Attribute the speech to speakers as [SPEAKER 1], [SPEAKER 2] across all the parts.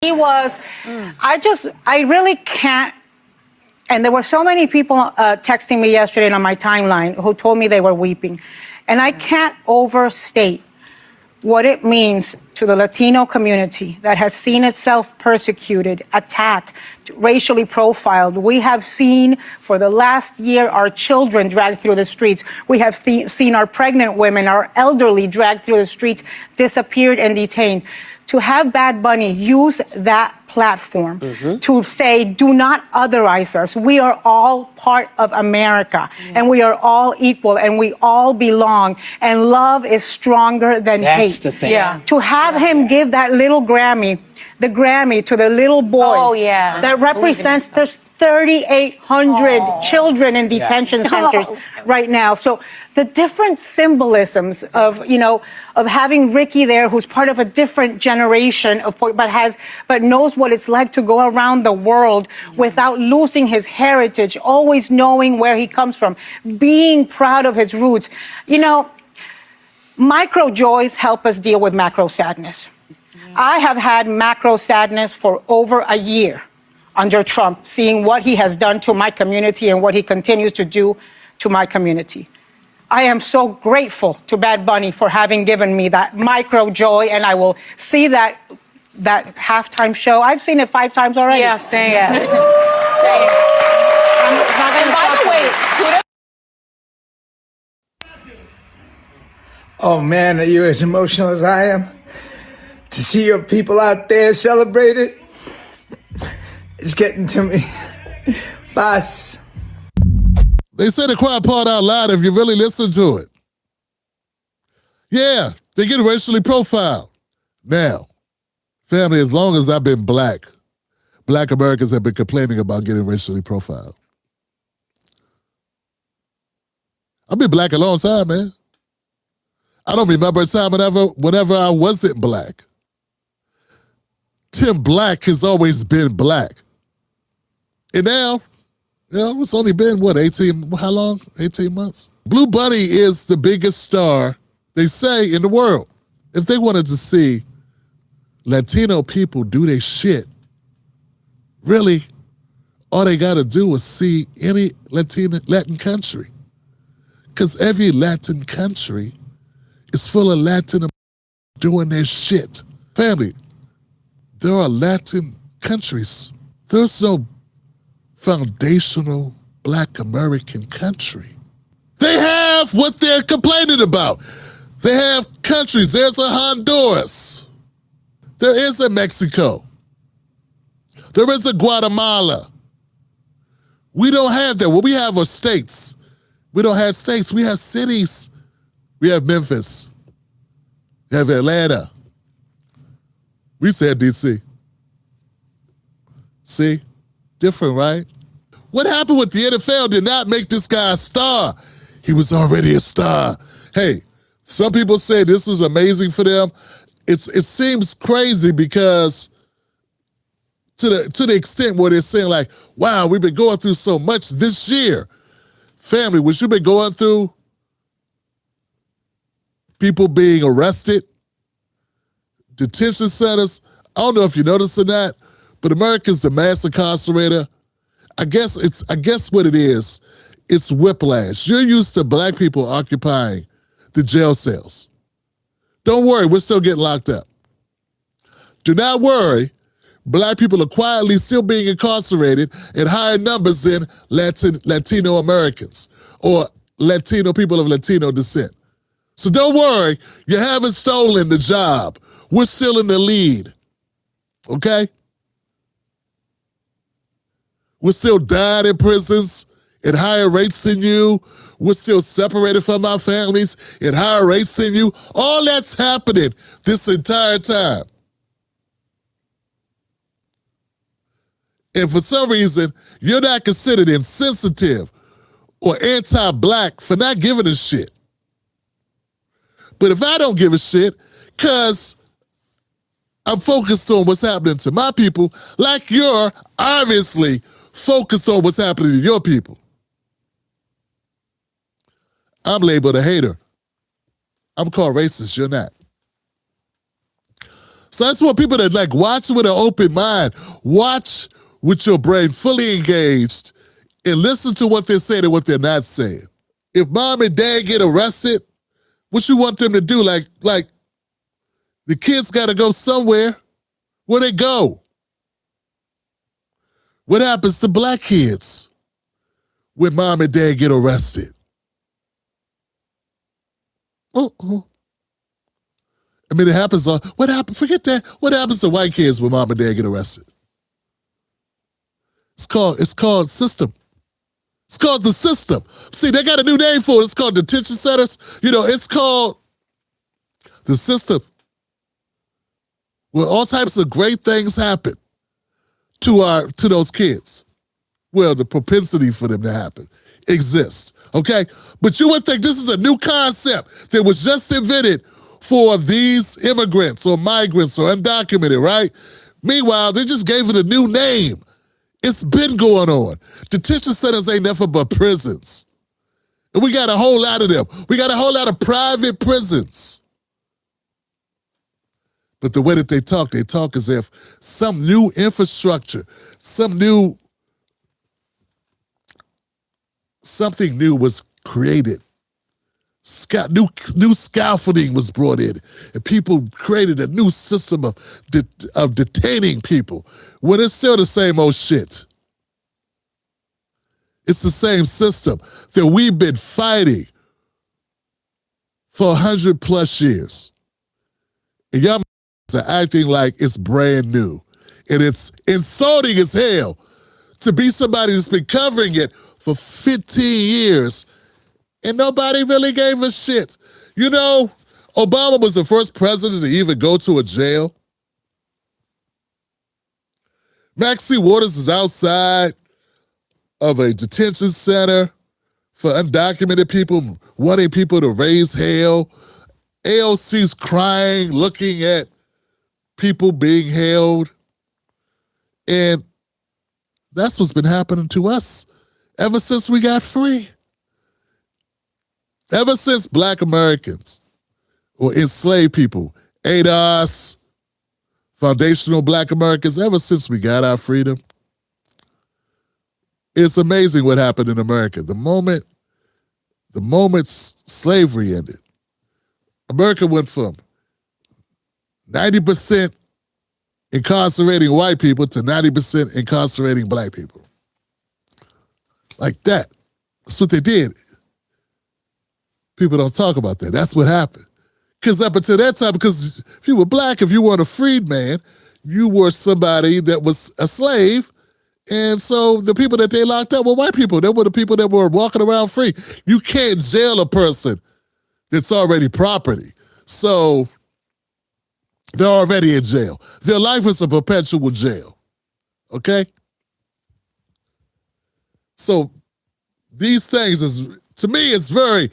[SPEAKER 1] He was, I really can't, and there were so many people texting me yesterday on my timeline who told me they were weeping. And I can't overstate what it means to the Latino community that has seen itself persecuted, attacked, racially profiled. We have seen for the last year our children dragged through the streets. We have seen our pregnant women, our elderly dragged through the streets, disappeared and detained. To have Bad Bunny use that platform to say, do not otherize us. We are all part of America, and we are all equal, and we all belong, and love is stronger than hate.
[SPEAKER 2] That's the thing.
[SPEAKER 1] Yeah. To have him give that little Grammy, the Grammy to the little boy that represents, there's 3,800 children in detention centers right now. So the different symbolisms of, you know, of having Ricky there, who's part of a different generation of, but knows what it's like to go around the world without losing his heritage, always knowing where he comes from, being proud of his roots. You know, micro joys help us deal with macro sadness. I have had macro sadness for over a year under Trump, seeing what he has done to my community and what he continues to do to my community. I am so grateful to Bad Bunny for having given me that micro joy, and I will see that halftime show. I've seen it 5 times already.
[SPEAKER 3] Yeah, same.
[SPEAKER 1] Yeah.
[SPEAKER 3] Same. And by the way,
[SPEAKER 4] oh man, are you as emotional as I am? To see your people out there celebrate it, it's getting to me. Boss.
[SPEAKER 5] They say the quiet part out loud if you really listen to it. Yeah, they get racially profiled. Now, family, as long as I've been black Americans have been complaining about getting racially profiled. I've been black a long time, man. I don't remember a time whenever I wasn't black. Tim Black has always been black. And now, you know, it's only been, how long? 18 months? Blue Bunny is the biggest star, they say, in the world. If they wanted to see Latino people do their shit, really, all they gotta do is see any Latin country. Because every Latin country is full of Latin doing their shit. Family, there are Latin countries. There's no foundational black American country. They have what they're complaining about. They have countries. There's a Honduras. There is a Mexico. There is a Guatemala. We don't have that. What we have are states. We don't have states. We have cities. We have Memphis. We have Atlanta. We said DC. See? Different, right? What happened with the NFL did not make this guy a star. He was already a star. Hey, some people say this was amazing for them. It seems crazy because to the extent where they're saying like, wow, we've been going through so much this year. Family, what you've been going through, people being arrested, detention centers. I don't know if you noticed or not, but America's the mass incarcerator. I guess what it is, it's whiplash. You're used to black people occupying the jail cells. Don't worry, we're still getting locked up. Do not worry, black people are quietly still being incarcerated in higher numbers than Latino Americans or Latino people of Latino descent. So don't worry, you haven't stolen the job. We're still in the lead, okay? We're still dying in prisons at higher rates than you. We're still separated from our families at higher rates than you. All that's happening this entire time. And for some reason, you're not considered insensitive or anti-black for not giving a shit. But if I don't give a shit, because I'm focused on what's happening to my people, like you're obviously focused on what's happening to your people, I'm labeled a hater. I'm called racist, you're not. So I just want people to like watch with an open mind, watch with your brain fully engaged, and listen to what they're saying and what they're not saying. If mom and dad get arrested, what you want them to do? Like the kids got to go somewhere. Where they go? What happens to black kids when mom and dad get arrested? Uh-oh. I mean, it happens. What happened? Forget that. What happens to white kids when mom and dad get arrested? It's called system. It's called the system. See, they got a new name for it. It's called detention centers. You know, it's called the system. Where all types of great things happen to those kids. Well, the propensity for them to happen exists. Okay? But you would think this is a new concept that was just invented for these immigrants or migrants or undocumented, right? Meanwhile, they just gave it a new name. It's been going on. Detention centers ain't nothing but prisons. And we got a whole lot of them. We got a whole lot of private prisons. But the way that they talk as if some new infrastructure, something new was created. New scaffolding was brought in, and people created a new system of detaining people. When it's still the same old shit. It's the same system that we've been fighting for 100+ years. And y'all are acting like it's brand new. And it's insulting as hell to be somebody that's been covering it for 15 years and nobody really gave a shit. You know, Obama was the first president to even go to a jail. Maxine Waters is outside of a detention center for undocumented people, wanting people to raise hell. AOC's crying, looking at people being held. And that's what's been happening to us ever since we got free. Ever since black Americans or enslaved people, ADOS, foundational black Americans, ever since we got our freedom, it's amazing what happened in America. The moment slavery ended, America went from 90% incarcerating white people to 90% incarcerating black people. Like that. That's what they did. People don't talk about that. That's what happened. Because up until that time, because if you were black, if you weren't a freedman, you were somebody that was a slave. And so the people that they locked up were white people. They were the people that were walking around free. You can't jail a person that's already property. So they're already in jail. Their life is a perpetual jail. Okay? So these things to me, it's very,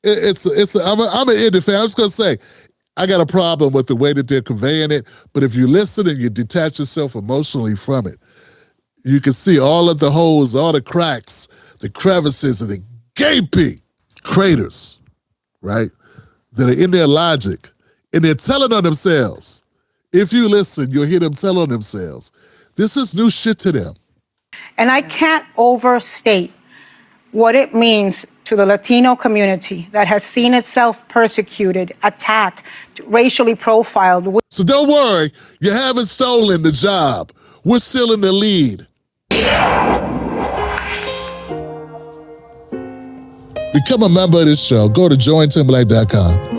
[SPEAKER 5] I'm an indie fan. I'm just going to say, I got a problem with the way that they're conveying it, but if you listen and you detach yourself emotionally from it, you can see all of the holes, all the cracks, the crevices, and the gaping craters, right, that are in their logic, and they're telling on themselves. If you listen, you'll hear them tell on themselves. This is new shit to them.
[SPEAKER 1] And I can't overstate what it means to the Latino community that has seen itself persecuted, attacked, racially profiled.
[SPEAKER 5] So don't worry, you haven't stolen the job. We're still in the lead. Become a member of this show. Go to jointimberlake.com.